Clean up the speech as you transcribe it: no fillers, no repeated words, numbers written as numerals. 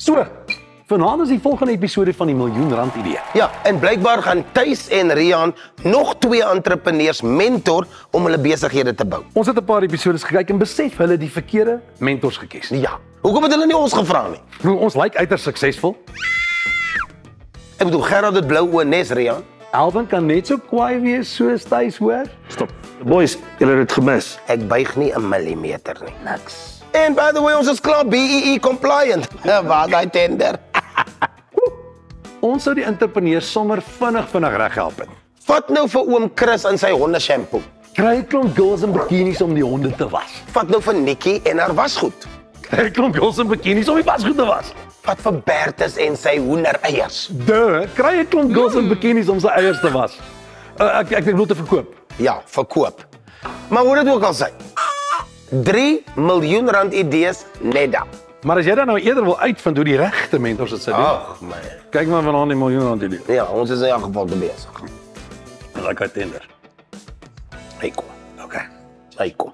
So, vanaand is die volgende episode van die miljoen rand idee. Ja, en blykbaar gaan Thys en Rian nog 2 entrepreneurs mentor om hulle besighede te bou. Ons het 'n paar episodes gekyk en besef hulle die verkeerde mentors gekies. Ja, hoekom het hulle nie ons gevra nie? Ons lyk uiters suksesvol. Ek bedoel, Gerard het blou oë nes, Rian. Alvin kan net so kwaai wees soos Thys, hoor? Stop. Boys, julle het dit gemis. Ek buig nie 'n millimeter nie. Niks. En by the way, ons is klaar BEE compliant. Waar daai tender? Ons sou die entrepreneurs sommer vinnig reg help het. Vat nou vir oom Chris in sy honde shampoo. Kry 'n klomp girls in bikinis om die honde te was. Vat nou vir Nikki en haar wasgoed. Kry 'n klomp girls in bikinis om die wasgoed te was. Vat vir Bertus en sy hoendereiers. Kry 'n klomp girls in bikinis om sy eiers te was. Ek bedoel te verkoop. Ja, verkoop. Maar hoe dit ook al sy. 3 miljoen rand idees net daar. Maar as jy dan nou eerder wil uitvind hoe die regte mentors dit sou doen. Ag man. Kyk maar vanaand die miljoen rand idee. Ja, ons is in elk geval te besig. Like 'n tender. Hy kom. Okay. Hy kom.